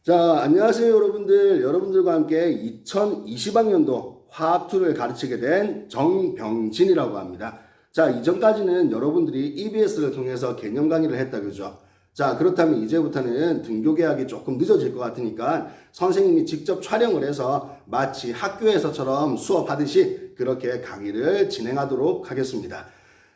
자, 안녕하세요, 여러분들. 여러분들과 함께 2020학년도 화학2를 가르치게 된 정병진이라고 합니다. 자, 이전까지는 여러분들이 EBS를 통해서 개념 강의를 했다, 그죠? 자, 그렇다면 이제부터는 등교 개학이 조금 늦어질 것 같으니까 선생님이 직접 촬영을 해서 마치 학교에서처럼 수업하듯이 그렇게 강의를 진행하도록 하겠습니다.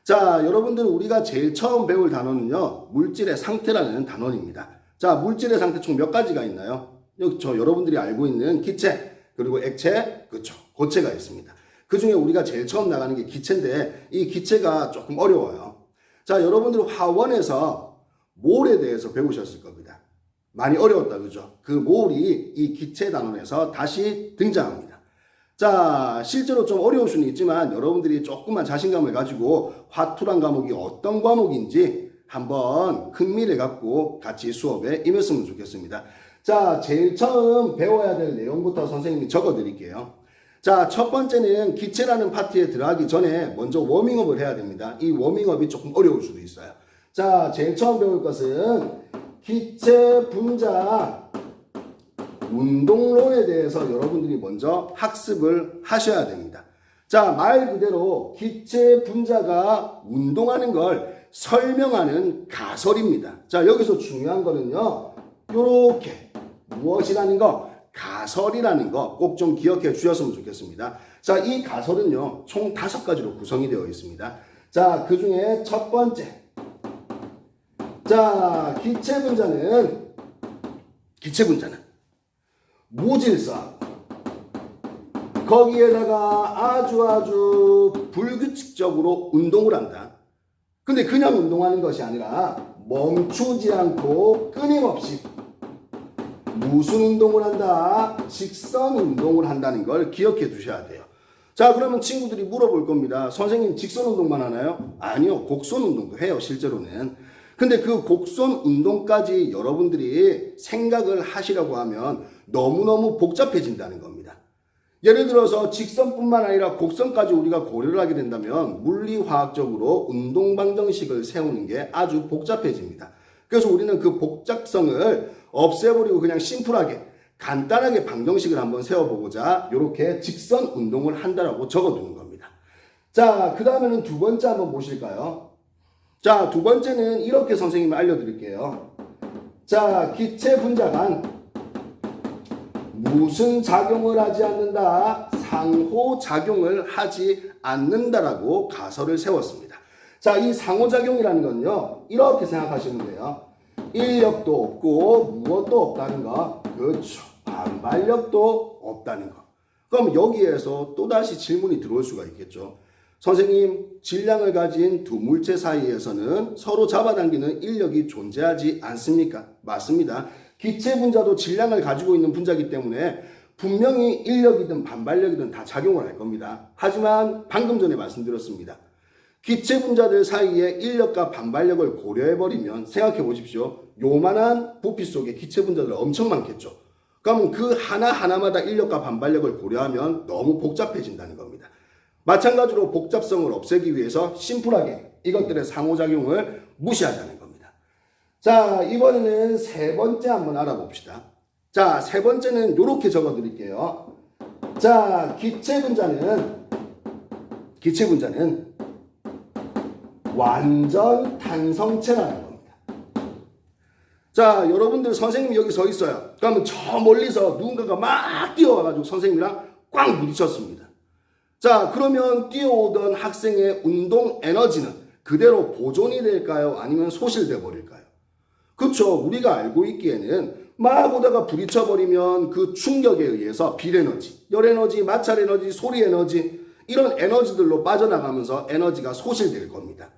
자, 여러분들 우리가 제일 처음 배울 단어는요, 물질의 상태라는 단원입니다. 자, 물질의 상태 총 몇 가지가 있나요? 여러분들이 알고 있는 기체, 그리고 액체, 그쵸, 고체가 있습니다. 그 중에 우리가 제일 처음 나가는 게 기체인데, 이 기체가 조금 어려워요. 자, 여러분들 화원에서 몰에 대해서 배우셨을 겁니다. 많이 어려웠다, 그죠? 그 몰이 이 기체 단원에서 다시 등장합니다. 자, 실제로 좀 어려울 수는 있지만 여러분들이 조금만 자신감을 가지고 화투란 과목이 어떤 과목인지 한번 흥미를 갖고 같이 수업에 임했으면 좋겠습니다. 자, 제일 처음 배워야 될 내용부터 선생님이 적어 드릴게요. 자, 첫 번째는 기체라는 파트에 들어가기 전에 먼저 워밍업을 해야 됩니다. 이 워밍업이 조금 어려울 수도 있어요. 자, 제일 처음 배울 것은 기체 분자 운동론에 대해서 여러분들이 먼저 학습을 하셔야 됩니다. 자, 말 그대로 기체 분자가 운동하는 걸 설명하는 가설입니다. 자, 여기서 중요한 거는요, 요렇게 무엇이라는 거, 가설이라는 거 꼭 좀 기억해 주셨으면 좋겠습니다. 자, 이 가설은요, 총 5가지로 구성이 되어 있습니다. 자, 그 중에 첫 번째. 자, 기체 분자는 무질서하고 거기에다가 아주 불규칙적으로 운동을 한다. 근데 그냥 운동하는 것이 아니라 멈추지 않고 끊임없이 무슨 운동을 한다? 직선 운동을 한다는 걸 기억해 두셔야 돼요. 자, 그러면 친구들이 물어볼 겁니다. 선생님 직선 운동만 하나요? 아니요. 곡선 운동도 해요, 실제로는. 근데 그 곡선 운동까지 여러분들이 생각을 하시려고 하면 너무너무 복잡해진다는 겁니다. 예를 들어서 직선뿐만 아니라 곡선까지 우리가 고려를 하게 된다면 물리화학적으로 운동방정식을 세우는 게 아주 복잡해집니다. 그래서 우리는 그 복잡성을 없애버리고 그냥 심플하게 간단하게 방정식을 한번 세워보고자 이렇게 직선 운동을 한다라고 적어두는 겁니다. 자, 그 다음에는 두 번째 한번 보실까요? 자, 두 번째는 이렇게 선생님이 알려드릴게요. 자, 기체 분자간 무슨 작용을 하지 않는다? 상호작용을 하지 않는다라고 가설을 세웠습니다. 자, 이 상호작용이라는 건요, 이렇게 생각하시면 돼요. 인력도 없고 무엇도 없다는 거. 그렇죠. 반발력도 없다는 거. 그럼 여기에서 또다시 질문이 들어올 수가 있겠죠. 선생님, 질량을 가진 두 물체 사이에서는 서로 잡아당기는 인력이 존재하지 않습니까? 맞습니다. 기체 분자도 질량을 가지고 있는 분자이기 때문에 분명히 인력이든 반발력이든 다 작용을 할 겁니다. 하지만 방금 전에 말씀드렸습니다. 기체 분자들 사이에 인력과 반발력을 고려해버리면 생각해 보십시오. 요만한 부피 속에 기체 분자들 엄청 많겠죠. 그럼 그 하나하나마다 인력과 반발력을 고려하면 너무 복잡해진다는 겁니다. 마찬가지로 복잡성을 없애기 위해서 심플하게 이것들의 상호작용을 무시하자는 겁니다. 자, 이번에는 세 번째 한번 알아봅시다. 자, 세 번째는 이렇게 적어 드릴게요. 자, 기체 분자는 완전 탄성체라는 겁니다. 자, 여러분들 선생님이 여기 서 있어요. 그러면 저 멀리서 누군가가 막 뛰어와가지고 선생님이랑 꽉 부딪혔습니다. 자, 그러면 뛰어오던 학생의 운동 에너지는 그대로 보존이 될까요? 아니면 소실돼 버릴까요? 그렇죠. 우리가 알고 있기에는 막 오다가 부딪혀버리면 그 충격에 의해서 빌에너지, 열에너지, 마찰에너지, 소리에너지 이런 에너지들로 빠져나가면서 에너지가 소실될 겁니다.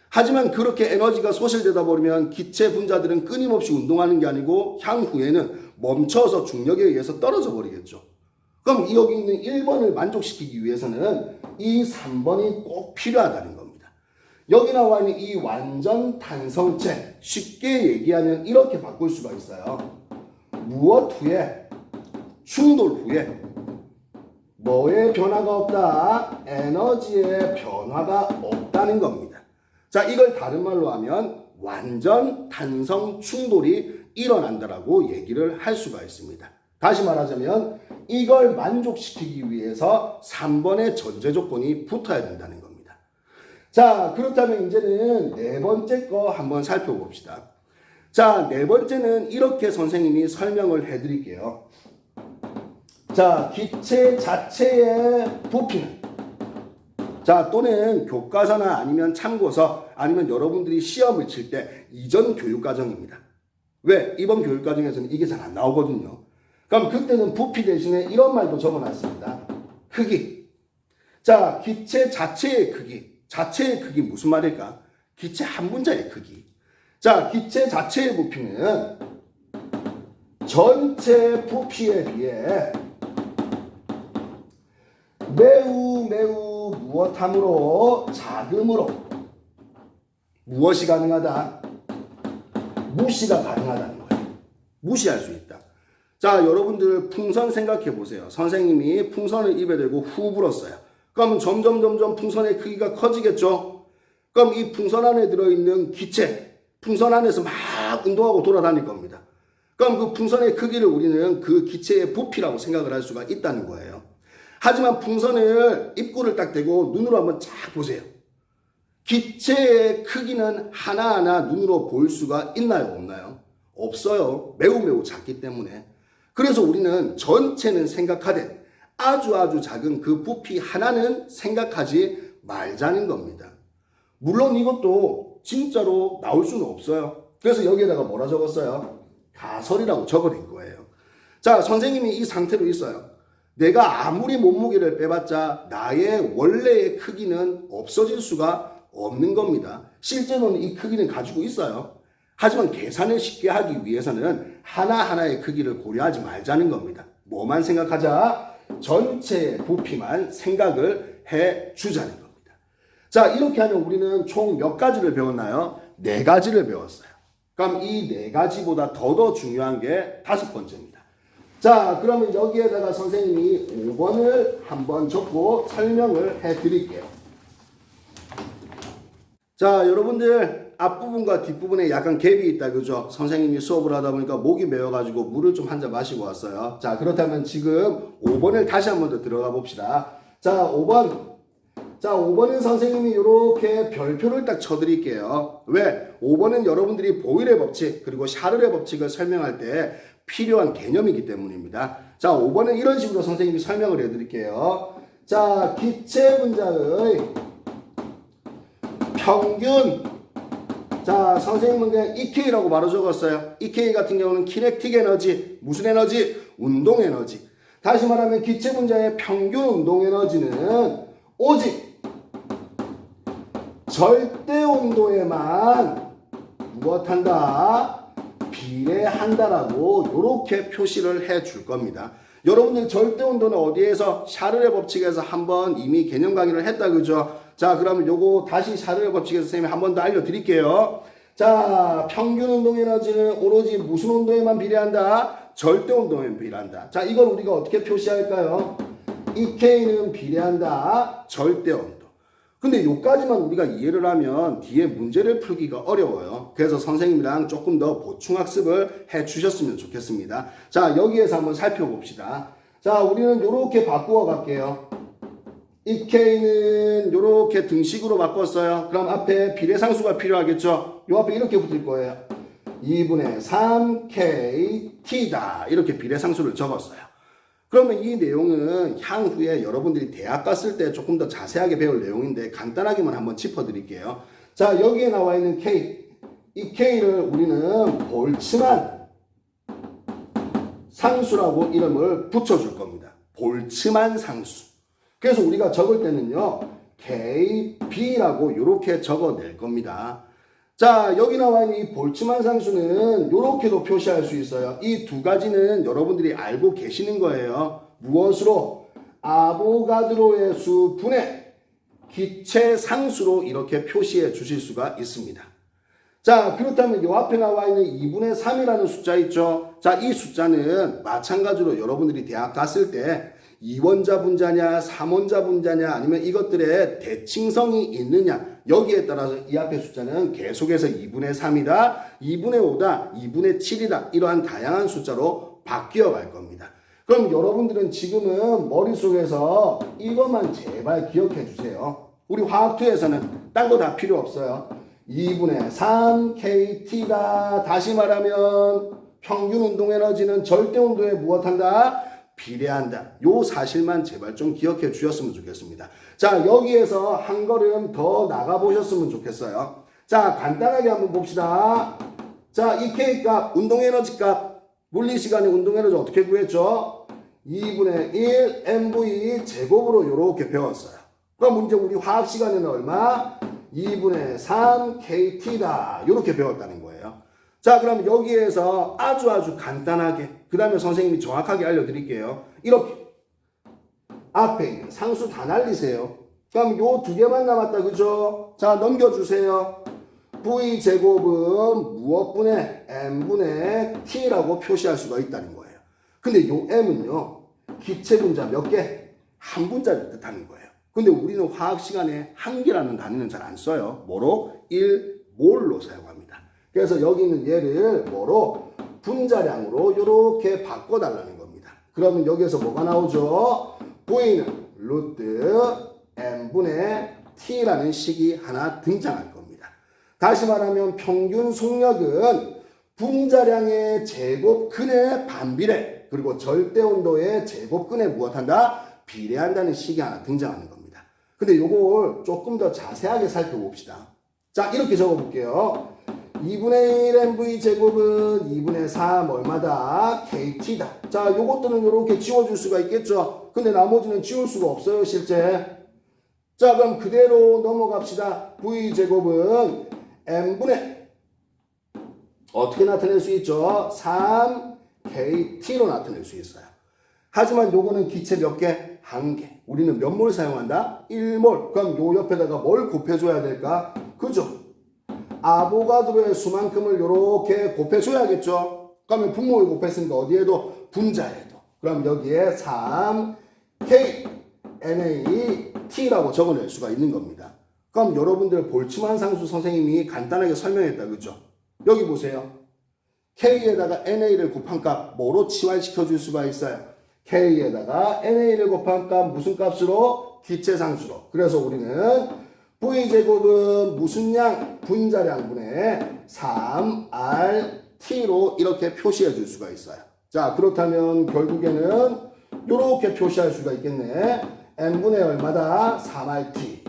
하지만 그렇게 에너지가 소실되다 버리면 기체 분자들은 끊임없이 운동하는 게 아니고 향후에는 멈춰서 중력에 의해서 떨어져 버리겠죠. 그럼 여기 있는 1번을 만족시키기 위해서는 이 3번이 꼭 필요하다는 겁니다. 여기 나와 있는 이 완전 탄성체, 쉽게 얘기하면 이렇게 바꿀 수가 있어요. 무엇 후에, 충돌 후에 뭐의 변화가 없다? 에너지의 변화가 없다는 겁니다. 자, 이걸 다른 말로 하면 완전 탄성 충돌이 일어난다라고 얘기를 할 수가 있습니다. 다시 말하자면 이걸 만족시키기 위해서 3번의 전제 조건이 붙어야 된다는 겁니다. 자, 그렇다면 이제는 네 번째 거 한번 살펴봅시다. 자, 네 번째는 이렇게 선생님이 설명을 해드릴게요. 자, 기체 자체의 부피는, 자, 또는 교과서나 아니면 참고서 아니면 여러분들이 시험을 칠 때 이전 교육과정입니다. 왜? 이번 교육과정에서는 이게 잘 안 나오거든요. 그럼 그때는 부피 대신에 이런 말도 적어놨습니다. 크기. 자, 기체 자체의 크기. 자체의 크기 무슨 말일까? 기체 한 분자의 크기. 자, 기체 자체의 부피는 전체 부피에 비해 매우 무엇함으로 작음으로 무엇이 가능하다? 무시가 가능하다는 거예요. 무시할 수 있다. 자, 여러분들 풍선 생각해 보세요. 선생님이 풍선을 입에 대고 후 불었어요. 그럼 점점 풍선의 크기가 커지겠죠? 그럼 이 풍선 안에 들어있는 기체, 풍선 안에서 막 운동하고 돌아다닐 겁니다. 그럼 그 풍선의 크기를 우리는 그 기체의 부피라고 생각을 할 수가 있다는 거예요. 하지만 풍선을 입구를 딱 대고 눈으로 한번 쫙 보세요. 기체의 크기는 하나하나 눈으로 볼 수가 있나요? 없나요? 없어요. 매우 작기 때문에. 그래서 우리는 전체는 생각하되 아주 작은 그 부피 하나는 생각하지 말자는 겁니다. 물론 이것도 진짜로 나올 수는 없어요. 그래서 여기에다가 뭐라 적었어요? 가설이라고 적어낸 거예요. 자, 선생님이 이 상태로 있어요. 내가 아무리 몸무게를 빼봤자 나의 원래의 크기는 없어질 수가 없는 겁니다. 실제로는 이 크기는 가지고 있어요. 하지만 계산을 쉽게 하기 위해서는 하나하나의 크기를 고려하지 말자는 겁니다. 뭐만 생각하자? 전체의 부피만 생각을 해주자는 겁니다. 자, 이렇게 하면 우리는 총 몇 가지를 배웠나요? 네 가지를 배웠어요. 그럼 이 네 가지보다 더 중요한 게 다섯 번째입니다. 자, 그러면 여기에다가 선생님이 5번을 한번 적고 설명을 해드릴게요. 자, 여러분들 앞부분과 뒷부분에 약간 갭이 있다, 그죠? 선생님이 수업을 하다 보니까 목이 메어가지고 물을 좀 한 잔 마시고 왔어요. 자, 그렇다면 지금 5번을 다시 한번 더 들어가 봅시다. 자, 5번. 자, 5번은 선생님이 이렇게 별표를 딱 쳐드릴게요. 왜? 5번은 여러분들이 보일의 법칙 그리고 샤를의 법칙을 설명할 때 필요한 개념이기 때문입니다. 자, 5번은 이런 식으로 선생님이 설명을 해드릴게요. 자, 기체 분자의 평균. 자, 선생님은 그냥 EK라고 바로 적었어요. EK 같은 경우는 키넥틱 에너지. 무슨 에너지? 운동 에너지. 다시 말하면 기체 분자의 평균 운동 에너지는 오직 절대 온도에만 무엇한다? 비례한다라고 이렇게 표시를 해 줄 겁니다. 여러분들 절대 온도는 어디에서? 샤를의 법칙에서 한번 이미 개념 강의를 했다, 그죠? 자, 그러면 요거 다시 샤를의 법칙에서 선생님이 한 번 더 알려드릴게요. 자, 평균 운동 에너지는 오로지 무슨 온도에만 비례한다? 절대 온도에만 비례한다. 자, 이걸 우리가 어떻게 표시할까요? EK는 비례한다. 절대 온도. 근데 요까지만 우리가 이해를 하면 뒤에 문제를 풀기가 어려워요. 그래서 선생님이랑 조금 더 보충학습을 해 주셨으면 좋겠습니다. 자, 여기에서 한번 살펴봅시다. 자, 우리는 요렇게 바꾸어 갈게요. EK는 요렇게 등식으로 바꿨어요. 그럼 앞에 비례상수가 필요하겠죠? 요 앞에 이렇게 붙을 거예요. 2분의 3KT다. 이렇게 비례상수를 적었어요. 그러면 이 내용은 향후에 여러분들이 대학 갔을 때 조금 더 자세하게 배울 내용인데 간단하게만 한번 짚어드릴게요. 자, 여기에 나와 있는 K, 이 K를 우리는 볼츠만 상수라고 이름을 붙여줄 겁니다. 볼츠만 상수. 그래서 우리가 적을 때는요, KB라고 이렇게 적어낼 겁니다. 자, 여기 나와 있는 이 볼츠만 상수는 이렇게도 표시할 수 있어요. 이 두 가지는 여러분들이 알고 계시는 거예요. 무엇으로? 아보가드로의 수 분의 기체 상수로 이렇게 표시해 주실 수가 있습니다. 자, 그렇다면 이 앞에 나와 있는 2분의 3이라는 숫자 있죠? 자, 이 숫자는 마찬가지로 여러분들이 대학 갔을 때 이원자 분자냐, 삼원자 분자냐, 아니면 이것들의 대칭성이 있느냐, 여기에 따라서 이 앞에 숫자는 계속해서 2분의 3이다, 2분의 5다, 2분의 7이다, 이러한 다양한 숫자로 바뀌어 갈 겁니다. 그럼 여러분들은 지금은 머릿속에서 이것만 제발 기억해 주세요. 우리 화학2에서는 딴 거 다 필요 없어요. 2분의 3kT가 다시 말하면 평균 운동 에너지는 절대 온도에 무엇한다? 비례한다. 요 사실만 제발 좀 기억해 주셨으면 좋겠습니다. 자, 여기에서 한 걸음 더 나가 보셨으면 좋겠어요. 자, 간단하게 한번 봅시다. 자, 이 K값, 운동 에너지 값, 물리 시간에 운동 에너지 어떻게 구했죠? 2분의 1 mv 제곱으로 이렇게 배웠어요. 그럼 문제 우리 화학 시간에는 얼마? 2분의 3 kT다. 이렇게 배웠다는 거예요. 자, 그럼 여기에서 아주 간단하게, 그 다음에 선생님이 정확하게 알려드릴게요. 이렇게 앞에 있는 상수 다 날리세요. 그럼 요 두 개만 남았다, 그죠? 자, 넘겨주세요. V제곱은 무엇분의 M분의 T라고 표시할 수가 있다는 거예요. 근데 요 M은요, 기체 분자 몇 개? 한 분자를 뜻하는 거예요. 근데 우리는 화학 시간에 한 개라는 단위는 잘 안 써요. 뭐로? 1몰로 사용합니다. 그래서 여기 있는 얘를 뭐로? 분자량으로 이렇게 바꿔달라는 겁니다. 그러면 여기에서 뭐가 나오죠? V는 루트 M분의 T라는 식이 하나 등장할 겁니다. 다시 말하면 평균 속력은 분자량의 제곱근의 반비례, 그리고 절대온도의 제곱근에 무엇한다? 비례한다는 식이 하나 등장하는 겁니다. 근데 요걸 조금 더 자세하게 살펴봅시다. 자, 이렇게 적어볼게요. 2분의 1 mv 제곱은 2분의 3 얼마다? kT다. 자, 요것들은 요렇게 지워줄 수가 있겠죠. 근데 나머지는 지울 수가 없어요, 실제. 자, 그럼 그대로 넘어갑시다. v 제곱은 m분의 어떻게 나타낼 수 있죠? 3kT로 나타낼 수 있어요. 하지만 요거는 기체 몇 개? 한 개. 우리는 몇 몰 사용한다? 1몰. 그럼 요 옆에다가 뭘 곱해줘야 될까? 그죠? 아보가드로의 수만큼을 요렇게 곱해줘야겠죠? 그러면 분모를 곱했으니까 어디에도? 분자에도. 그럼 여기에 3K NaT라고 적어낼 수가 있는 겁니다. 그럼 여러분들 볼츠만 상수 선생님이 간단하게 설명했다, 그죠? 여기 보세요. K에다가 NA를 곱한 값 뭐로 치환시켜 줄 수가 있어요? K에다가 NA를 곱한 값 무슨 값으로? 기체상수로. 그래서 우리는 V제곱은 무슨 양? 분자량분의 3RT로 이렇게 표시해 줄 수가 있어요. 자, 그렇다면 결국에는 이렇게 표시할 수가 있겠네. N분의 얼마다? 3RT.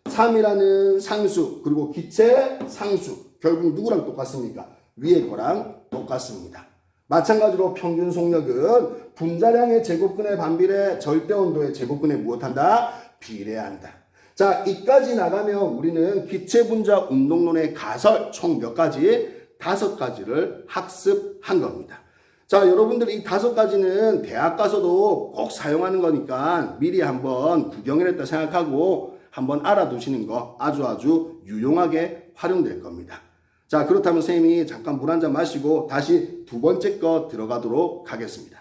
3이라는 상수, 그리고 기체 상수. 결국 누구랑 똑같습니까? 위에 거랑 똑같습니다. 마찬가지로 평균 속력은 분자량의 제곱근의 반비례, 절대온도의 제곱근에 무엇한다? 비례한다. 자, 이까지 나가면 우리는 기체 분자 운동론의 가설 총 몇 가지? 5가지를 학습한 겁니다. 자, 여러분들 이 5가지는 대학 가서도 꼭 사용하는 거니까 미리 한번 구경을 했다 생각하고 한번 알아두시는 거 아주 유용하게 활용될 겁니다. 자, 그렇다면 선생님이 잠깐 물 한 잔 마시고 다시 두 번째 거 들어가도록 하겠습니다.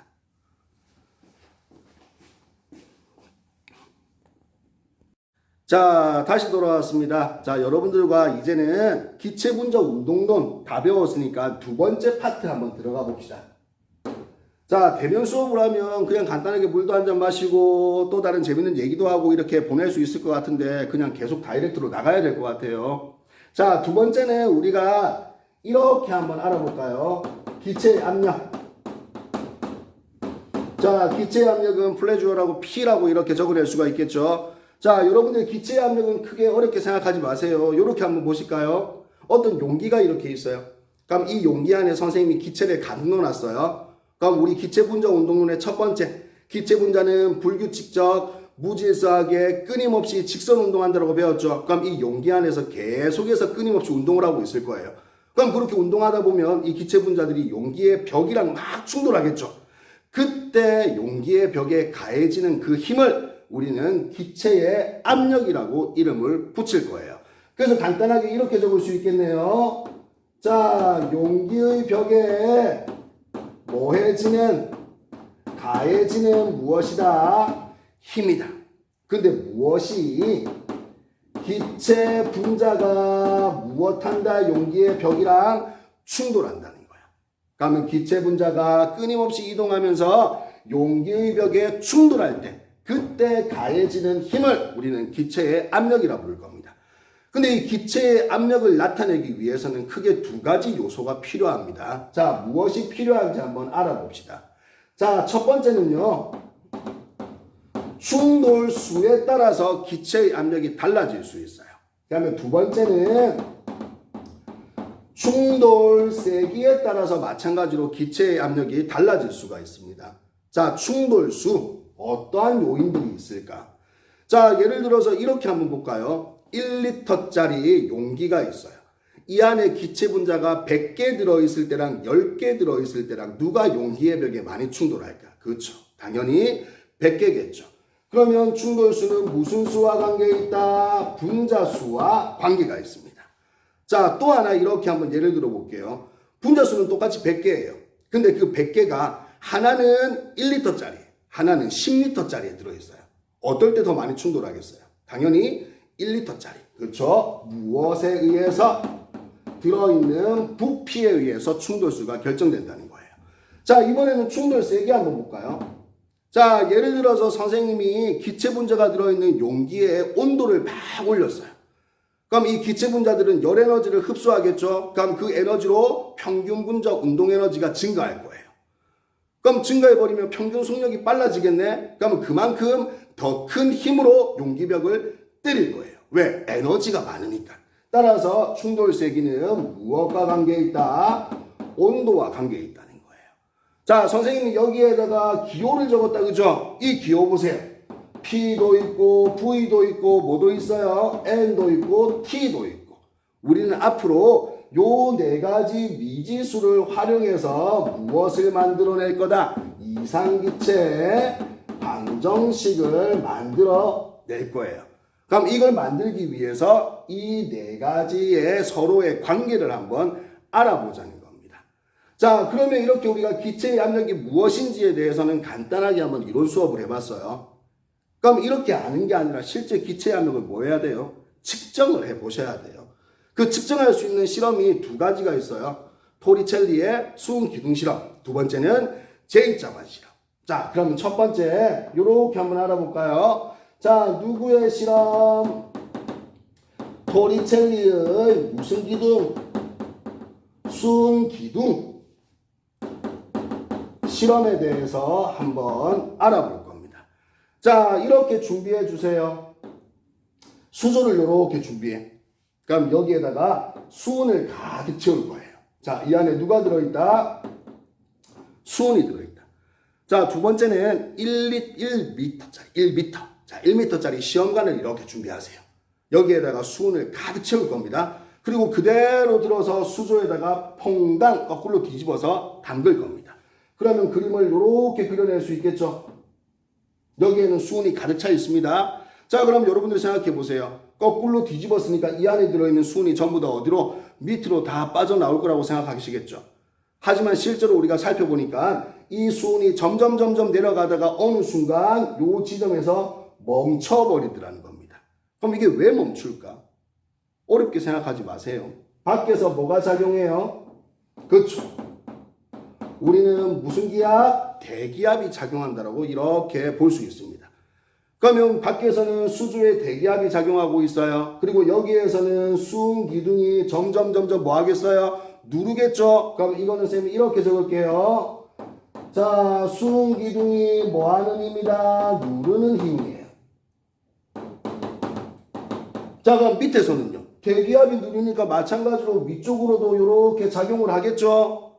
자, 다시 돌아왔습니다. 자, 여러분들과 이제는 기체 분자 운동론 다 배웠으니까 두 번째 파트 한번 들어가 봅시다. 자, 대면 수업을 하면 그냥 간단하게 물도 한 잔 마시고 또 다른 재밌는 얘기도 하고 이렇게 보낼 수 있을 것 같은데 그냥 계속 다이렉트로 나가야 될 것 같아요. 자, 두 번째는 우리가 이렇게 한번 알아볼까요? 기체 압력. 자, 기체 압력은 플레주어라고 P라고 이렇게 적어낼 수가 있겠죠. 자, 여러분들 기체 압력은 크게 어렵게 생각하지 마세요. 이렇게 한번 보실까요? 어떤 용기가 이렇게 있어요. 그럼 이 용기 안에 선생님이 기체를 가득 넣어놨어요. 그럼 우리 기체 분자 운동론의 첫 번째, 기체 분자는 불규칙적 무질서하게 끊임없이 직선 운동한다고 배웠죠. 그럼 이 용기 안에서 계속해서 끊임없이 운동을 하고 있을 거예요. 그럼 그렇게 운동하다 보면 이 기체 분자들이 용기의 벽이랑 막 충돌하겠죠. 그때 용기의 벽에 가해지는 그 힘을 우리는 기체의 압력이라고 이름을 붙일 거예요. 그래서 간단하게 이렇게 적을 수 있겠네요. 자, 용기의 벽에 모해지는 가해지는 무엇이다? 힘이다. 근데 무엇이 기체 분자가 무엇한다? 용기의 벽이랑 충돌한다는 거야. 그러면 기체 분자가 끊임없이 이동하면서 용기의 벽에 충돌할 때 그때 가해지는 힘을 우리는 기체의 압력이라고 부를 겁니다. 근데 이 기체의 압력을 나타내기 위해서는 크게 두 가지 요소가 필요합니다. 자, 무엇이 필요한지 한번 알아봅시다. 자, 첫 번째는요. 충돌수에 따라서 기체의 압력이 달라질 수 있어요. 그다음에 두 번째는 충돌 세기에 따라서 마찬가지로 기체의 압력이 달라질 수가 있습니다. 자, 충돌수 어떠한 요인들이 있을까? 자, 예를 들어서 이렇게 한번 볼까요? 1리터짜리 용기가 있어요. 이 안에 기체 분자가 100개 들어있을 때랑 10개 들어있을 때랑 누가 용기의 벽에 많이 충돌할까? 그렇죠. 당연히 100개겠죠. 그러면 충돌수는 무슨 수와 관계가 있다? 분자수와 관계가 있습니다. 자, 또 하나 이렇게 한번 예를 들어 볼게요. 분자수는 똑같이 100개예요. 근데 그 100개가 하나는 1리터짜리, 하나는 10리터짜리에 들어있어요. 어떨 때 더 많이 충돌하겠어요? 당연히 1리터짜리. 그렇죠? 무엇에 의해서? 들어있는 부피에 의해서 충돌수가 결정된다는 거예요. 자, 이번에는 충돌 세기 한번 볼까요? 자, 예를 들어서 선생님이 기체 분자가 들어있는 용기에 온도를 막 올렸어요. 그럼 이 기체 분자들은 열 에너지를 흡수하겠죠? 그럼 그 에너지로 평균 분자 운동 에너지가 증가할 거예요. 그럼 증가해버리면 평균 속력이 빨라지겠네? 그러면 그만큼 더 큰 힘으로 용기벽을 때릴 거예요. 왜? 에너지가 많으니까. 따라서 충돌 세기는 무엇과 관계에 있다? 온도와 관계에 있다는 거예요. 자, 선생님이 여기에다가 기호를 적었다, 그죠? 이 기호 보세요. P도 있고 V도 있고 뭐도 있어요? N도 있고 T도 있고. 우리는 앞으로 요 네 가지 미지수를 활용해서 무엇을 만들어낼 거다? 이상기체 방정식을 만들어낼 거예요. 그럼 이걸 만들기 위해서 이 네 가지의 서로의 관계를 한번 알아보자는 겁니다. 자, 그러면 이렇게 우리가 기체의 압력이 무엇인지에 대해서는 간단하게 한번 이론 수업을 해봤어요. 그럼 이렇게 아는 게 아니라 실제 기체의 압력을 뭐 해야 돼요? 측정을 해보셔야 돼요. 그 측정할 수 있는 실험이 두 가지가 있어요. 토리첼리의 수은 기둥 실험, 두 번째는 J자관 실험. 자, 그럼 첫 번째 요렇게 한번 알아볼까요? 자, 누구의 실험? 토리첼리의 무슨 기둥? 수은 기둥 실험에 대해서 한번 알아볼 겁니다. 자, 이렇게 준비해 주세요. 수조를 이렇게 준비해. 그럼 여기에다가 수은을 가득 채울 거예요. 자, 이 안에 누가 들어있다? 수은이 들어있다. 자, 두 번째는 1m짜리, 1m. 자, 1m짜리 시험관을 이렇게 준비하세요. 여기에다가 수은을 가득 채울 겁니다. 그리고 그대로 들어서 수조에다가 퐁당 거꾸로 뒤집어서 담글 겁니다. 그러면 그림을 이렇게 그려낼 수 있겠죠? 여기에는 수은이 가득 차 있습니다. 자, 그럼 여러분들 생각해 보세요. 거꾸로 뒤집었으니까 이 안에 들어있는 수은이 전부 다 어디로? 밑으로 다 빠져나올 거라고 생각하시겠죠? 하지만 실제로 우리가 살펴보니까 이 수은이 점점 내려가다가 어느 순간 요 지점에서 멈춰버리더라는 겁니다. 그럼 이게 왜 멈출까? 어렵게 생각하지 마세요. 밖에서 뭐가 작용해요? 그렇죠. 우리는 무슨 기압? 대기압이 작용한다라고 이렇게 볼 수 있습니다. 그러면 밖에서는 수조에 대기압이 작용하고 있어요. 그리고 여기에서는 수은 기둥이 점점 뭐 하겠어요? 누르겠죠? 그럼 이거는 쌤이 이렇게 적을게요. 자, 수은 기둥이 뭐 하는 힘이다? 누르는 힘이에요. 자, 그럼 밑에서는요. 대기압이 누르니까 마찬가지로 위쪽으로도 이렇게 작용을 하겠죠?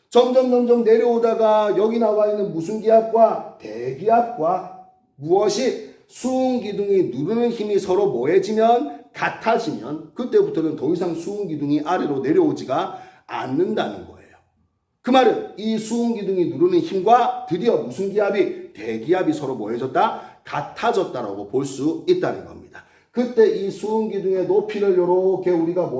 점점 내려오다가 여기 나와 있는 무슨 기압과 대기압과 무엇이 수은 기둥이 누르는 힘이 서로 뭐해지면 같아지면 그때부터는 더 이상 수은 기둥이 아래로 내려오지가 않는다는 거예요. 그 말은 이 수은 기둥이 누르는 힘과 드디어 무슨 기압이 대기압이 서로 뭐해졌다? 같아졌다라고 볼 수 있다는 겁니다. 그때 이 수은 기둥의 높이를 이렇게 우리가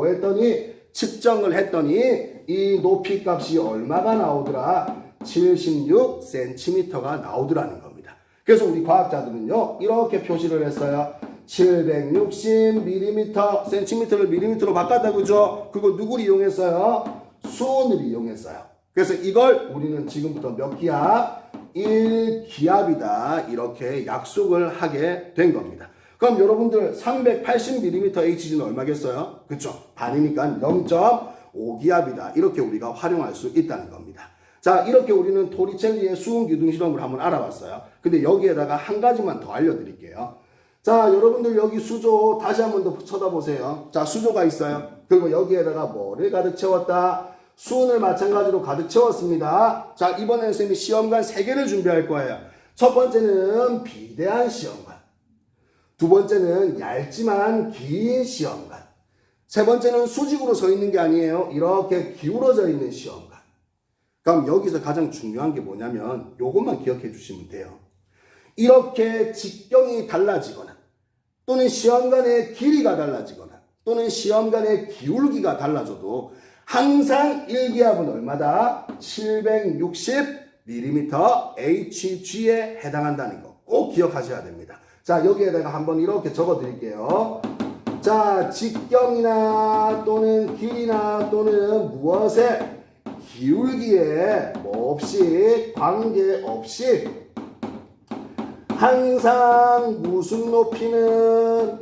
측정을 했더니 이 높이 값이 얼마가 나오더라? 76cm가 나오더라는 겁니다. 그래서 우리 과학자들은요, 이렇게 표시를 했어요. 760mm, cm를 mm로 바꿨다, 그죠? 그거 누구를 이용했어요? 수온을 이용했어요. 그래서 이걸 우리는 지금부터 몇 기압? 1기압이다. 이렇게 약속을 하게 된 겁니다. 그럼 여러분들 380mm Hg는 얼마겠어요? 그쵸? 반이니까 0.5기압이다. 이렇게 우리가 활용할 수 있다는 겁니다. 자, 이렇게 우리는 토리첼리의 수온기둥 실험을 한번 알아봤어요. 근데 여기에다가 한 가지만 더 알려드릴게요. 자, 여러분들 여기 수조 다시 한번 더 쳐다보세요. 자, 수조가 있어요. 그리고 여기에다가 뭐를 가득 채웠다? 수온을 마찬가지로 가득 채웠습니다. 자, 이번에는 선생님이 시험관 3개를 준비할 거예요. 첫 번째는 비대한 시험관. 두 번째는 얇지만 긴 시험관. 세 번째는 수직으로 서 있는 게 아니에요. 이렇게 기울어져 있는 시험관. 그럼 여기서 가장 중요한 게 뭐냐면 요것만 기억해 주시면 돼요. 이렇게 직경이 달라지거나 또는 시험관의 길이가 달라지거나 또는 시험관의 기울기가 달라져도 항상 1기압은 얼마다? 760mm Hg에 해당한다는 거 꼭 기억하셔야 됩니다. 자, 여기에다가 한번 이렇게 적어 드릴게요. 자, 직경이나 또는 길이나 또는 무엇에 기울기에 뭐 없이 관계없이 항상 무슨 높이는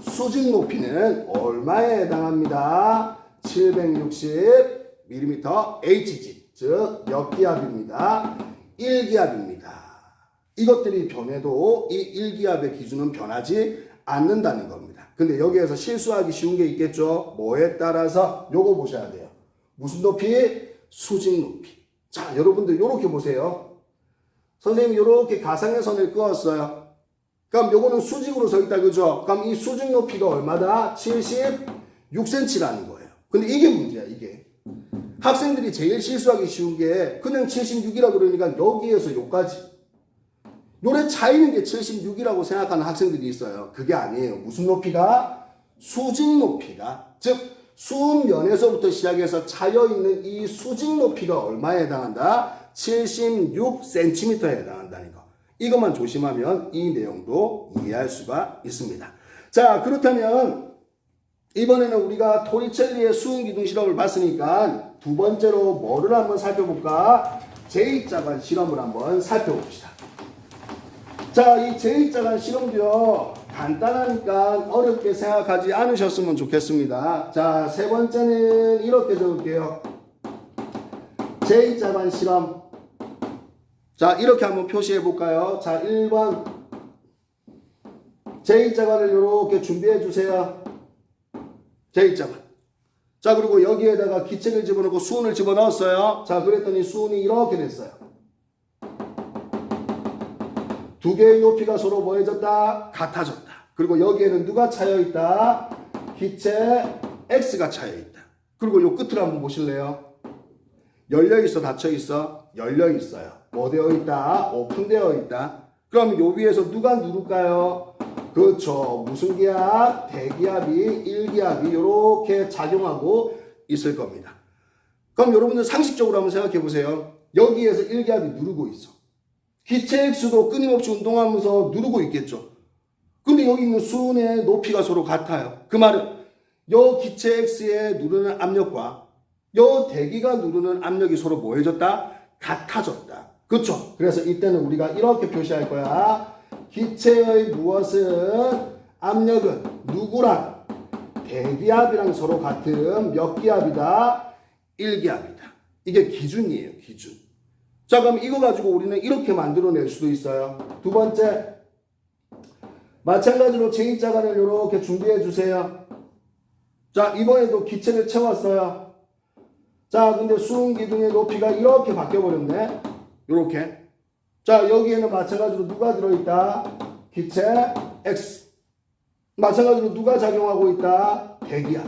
수직 높이는 얼마에 해당합니다? 760mm Hg, 즉 몇 기압입니다? 1기압입니다. 이것들이 변해도 이 1기압의 기준은 변하지 않는다는 겁니다. 근데 여기에서 실수하기 쉬운 게 있겠죠? 뭐에 따라서 요거 보셔야 돼요. 무슨 높이? 수직 높이. 자, 여러분들 요렇게 보세요. 선생님이 요렇게 가상의 선을 그었어요. 그럼 요거는 수직으로 서 있다, 그죠? 그럼 이 수직 높이가 얼마다? 76cm라는 거예요. 근데 이게 문제야, 이게. 학생들이 제일 실수하기 쉬운 게 그냥 76이라고 그러니까 여기에서 요까지. 요래 차이는 게 76이라고 생각하는 학생들이 있어요. 그게 아니에요. 무슨 높이가? 수직 높이가. 즉, 수면에서부터 시작해서 차여있는 이 수직 높이가 얼마에 해당한다? 76cm에 해당한다는 거. 이것만 조심하면 이 내용도 이해할 수가 있습니다. 자, 그렇다면 이번에는 우리가 토리첼리의 수온기둥 실험을 봤으니까 두 번째로 뭐를 한번 살펴볼까? 제2자관 실험을 한번 살펴봅시다. 자, 이 제2자관 실험도요, 간단하니까 어렵게 생각하지 않으셨으면 좋겠습니다. 자, 세 번째는 이렇게 적을게요. 제2자관 실험. 자, 이렇게 한번 표시해 볼까요? 자, 1번. 제2자관을 이렇게 준비해 주세요. 제2자관. 자, 그리고 여기에다가 기체를 집어넣고 수온을 집어넣었어요. 자, 그랬더니 수온이 이렇게 됐어요. 두 개의 높이가 서로 뭐해졌다? 같아졌다. 그리고 여기에는 누가 차여있다? 기체 X가 차여있다. 그리고 요 끝을 한번 보실래요? 열려있어, 닫혀있어? 열려있어요. 뭐 되어있다? 오픈되어 있다. 그럼 요 위에서 누가 누를까요? 그렇죠. 무슨 기압? 대기압이 1기압이 이렇게 작용하고 있을 겁니다. 그럼 여러분들 상식적으로 한번 생각해 보세요. 여기에서 1기압이 누르고 있어. 기체 X도 끊임없이 운동하면서 누르고 있겠죠. 근데 여기 있는 수온의 높이가 서로 같아요. 그 말은 요 기체 X의 누르는 압력과 요 대기가 누르는 압력이 서로 뭐 해졌다? 같아졌다. 그렇죠? 그래서 이때는 우리가 이렇게 표시할 거야. 기체의 무엇은 압력은 누구랑 대기압이랑 서로 같은 몇 기압이다? 1기압이다. 이게 기준이에요. 기준. 자, 그럼 이거 가지고 우리는 이렇게 만들어낼 수도 있어요. 두 번째, 마찬가지로 제2자관을 이렇게 준비해 주세요. 자, 이번에도 기체를 채웠어요. 자, 근데 수온기둥의 높이가 이렇게 바뀌어버렸네. 이렇게. 자, 여기에는 마찬가지로 누가 들어있다? 기체 X. 마찬가지로 누가 작용하고 있다? 대기압.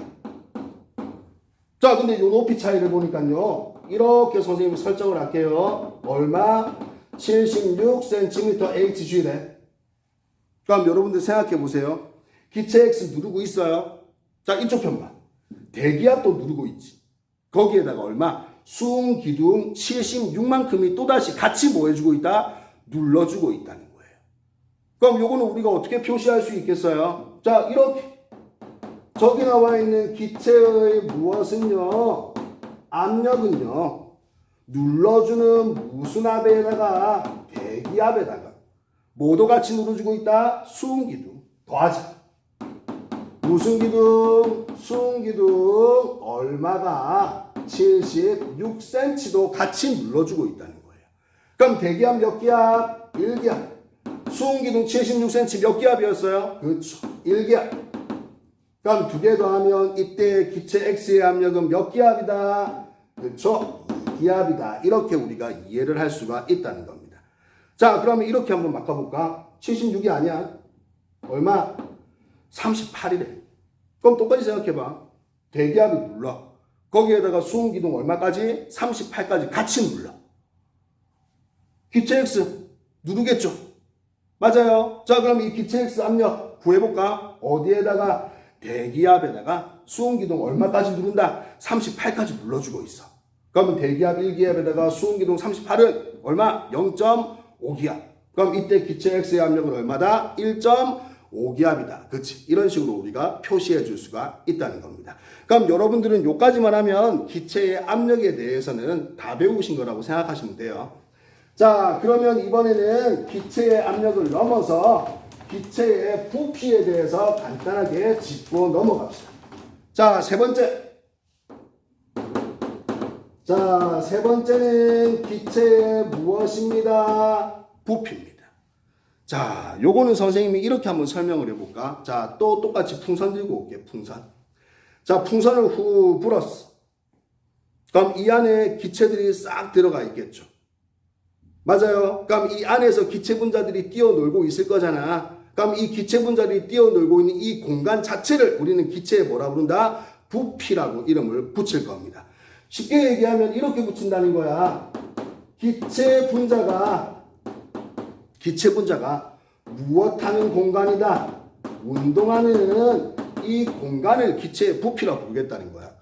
자, 근데 이 높이 차이를 보니까요. 이렇게 선생님이 설정을 할게요. 얼마? 76cm Hg래. 그럼 여러분들 생각해 보세요. 기체 X 누르고 있어요. 자, 이쪽 편만. 대기압도 누르고 있지. 거기에다가 얼마? 수은 기둥 76만큼이 또다시 같이 뭐 해주고 있다? 눌러주고 있다는 거예요. 그럼 요거는 우리가 어떻게 표시할 수 있겠어요? 자, 이렇게 저기 나와 있는 기체의 무엇은요? 압력은요. 눌러주는 무슨 압에다가 대기압에다가 모두 같이 눌러주고 있다? 수은 기둥 더하자. 무슨 기둥? 수은 기둥 얼마가 76cm도 같이 눌러주고 있다는 거예요. 그럼 대기압 몇 기압? 1기압. 수은 기둥 76cm 몇 기압이었어요? 그렇죠. 1기압. 그럼 두 개 더하면 이때 기체 X의 압력은 몇 기압이다? 그렇죠. 2기압이다. 이렇게 우리가 이해를 할 수가 있다는 겁니다. 자, 그러면 이렇게 한번 바꿔볼까? 76이 아니야. 얼마? 38이래. 그럼 똑같이 생각해봐. 대기압이 눌러. 거기에다가 수은 기둥 얼마까지? 38까지 같이 눌러. 기체 X 누르겠죠? 맞아요. 자, 그럼 이 기체 X 압력 구해볼까? 어디에다가? 대기압에다가 수은 기둥 얼마까지 누른다? 38까지 눌러주고 있어. 그러면 대기압 1기압에다가 수은 기둥 38은 얼마? 0.5기압. 그럼 이때 기체 X의 압력은 얼마다? 1.5기압이다. 그치? 이런 식으로 우리가 표시해 줄 수가 있다는 겁니다. 그럼 여러분들은 요까지만 하면 기체의 압력에 대해서는 다 배우신 거라고 생각하시면 돼요. 자, 그러면 이번에는 기체의 압력을 넘어서 기체의 부피에 대해서 간단하게 짚고 넘어갑시다. 자, 세 번째는 기체의 무엇입니다? 부피입니다. 자, 요거는 선생님이 이렇게 한번 설명을 해볼까? 자, 또 똑같이 풍선 들고 올게, 풍선. 자, 풍선을 후 불었어. 그럼 이 안에 기체들이 싹 들어가 있겠죠. 맞아요. 그럼 이 안에서 기체 분자들이 뛰어놀고 있을 거잖아. 그럼 이 기체 분자들이 뛰어놀고 있는 이 공간 자체를 우리는 기체에 뭐라 부른다? 부피라고 이름을 붙일 겁니다. 쉽게 얘기하면 이렇게 붙인다는 거야. 기체 분자가 무엇하는 공간이다? 운동하는 이 공간을 기체의 부피라고 부르겠다는 거야.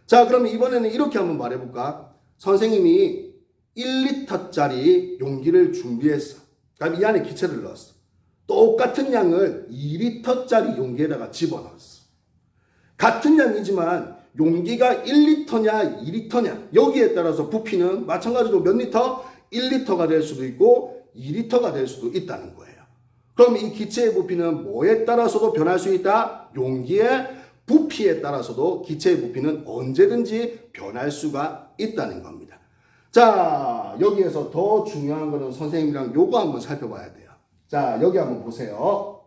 자, 그럼 이번에는 이렇게 한번 말해볼까? 선생님이 1리터짜리 용기를 준비했어. 그럼 이 안에 기체를 넣었어. 똑같은 양을 2리터짜리 용기에다가 집어넣었어. 같은 양이지만 용기가 1리터냐 2리터냐 여기에 따라서 부피는 마찬가지로 몇 리터? 1리터가 될 수도 있고 2리터가 될 수도 있다는 거예요. 그럼 이 기체의 부피는 뭐에 따라서도 변할 수 있다? 용기의 부피에 따라서도 기체의 부피는 언제든지 변할 수가 있다는 겁니다. 자, 여기에서 더 중요한 거는 선생님이랑 요거 한번 살펴봐야 돼요. 자, 여기 한번 보세요.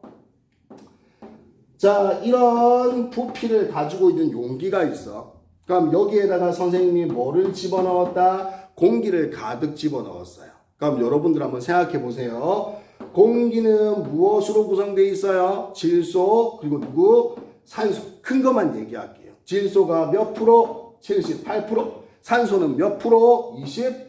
자, 이런 부피를 가지고 있는 용기가 있어. 그럼 여기에다가 선생님이 뭐를 집어넣었다? 공기를 가득 집어넣었어요. 그럼 여러분들 한번 생각해 보세요. 공기는 무엇으로 구성되어 있어요? 질소, 그리고 누구? 산소. 큰 것만 얘기할게요. 질소가 몇 프로? 78%. 산소는 몇 프로? 21%.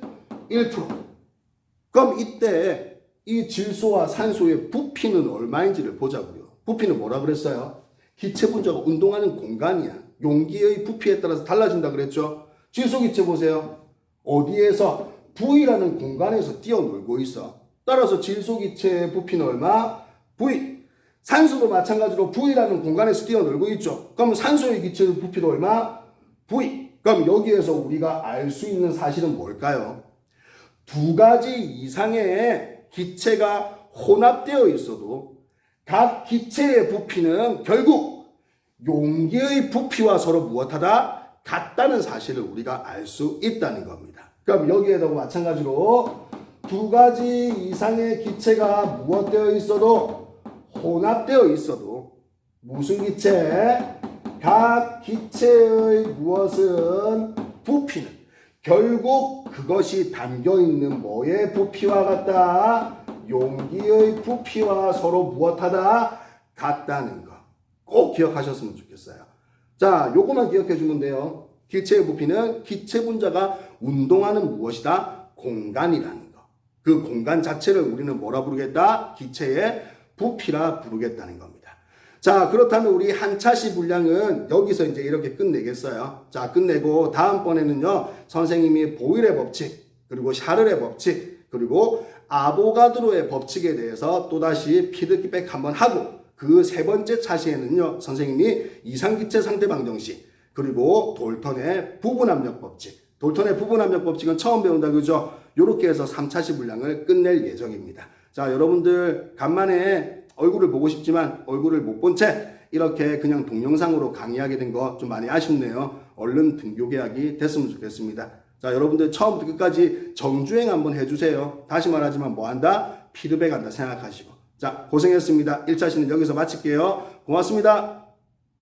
그럼 이때 이 질소와 산소의 부피는 얼마인지를 보자고요. 부피는 뭐라 그랬어요? 기체 분자가 운동하는 공간이야. 용기의 부피에 따라서 달라진다 그랬죠? 질소 기체 보세요. 어디에서? V라는 공간에서 뛰어놀고 있어. 따라서 질소 기체의 부피는 얼마? V. 산소도 마찬가지로 V라는 공간에서 뛰어놀고 있죠. 그럼 산소의 기체의 부피도 얼마? V. 그럼 여기에서 우리가 알 수 있는 사실은 뭘까요? 두 가지 이상의 기체가 혼합되어 있어도 각 기체의 부피는 결국 용기의 부피와 서로 무엇하다? 같다는 사실을 우리가 알 수 있다는 겁니다. 그럼 여기에도 마찬가지로 두 가지 이상의 기체가 무엇되어 있어도 혼합되어 있어도 무슨 기체? 각 기체의 무엇은? 부피는 결국 그것이 담겨있는 뭐의 부피와 같다? 용기의 부피와 서로 무엇하다? 같다는 거 꼭 기억하셨으면 좋겠어요. 자, 요거만 기억해 주면 돼요. 기체의 부피는 기체 분자가 운동하는 무엇이다? 공간이라는 거. 그 공간 자체를 우리는 뭐라 부르겠다? 기체의 부피라 부르겠다는 겁니다. 자, 그렇다면 우리 한차시 분량은 여기서 이제 이렇게 끝내겠어요. 자, 끝내고 다음번에는요, 선생님이 보일의 법칙, 그리고 샤를의 법칙, 그리고 아보가드로의 법칙에 대해서 또다시 피드백 한번 하고, 그 세 번째 차시에는요, 선생님이 이상기체 상태방정식, 그리고 돌턴의 부분압력 법칙, 돌턴의 부분압력 법칙은 처음 배운다, 그죠? 요렇게 해서 3차시 분량을 끝낼 예정입니다. 자, 여러분들 간만에 얼굴을 보고 싶지만 얼굴을 못 본 채 이렇게 그냥 동영상으로 강의하게 된 거 좀 많이 아쉽네요. 얼른 등교 계약이 됐으면 좋겠습니다. 자, 여러분들 처음부터 끝까지 정주행 한번 해주세요. 다시 말하지만 뭐 한다? 피드백 한다 생각하시고. 자, 고생했습니다. 1차시는 여기서 마칠게요. 고맙습니다.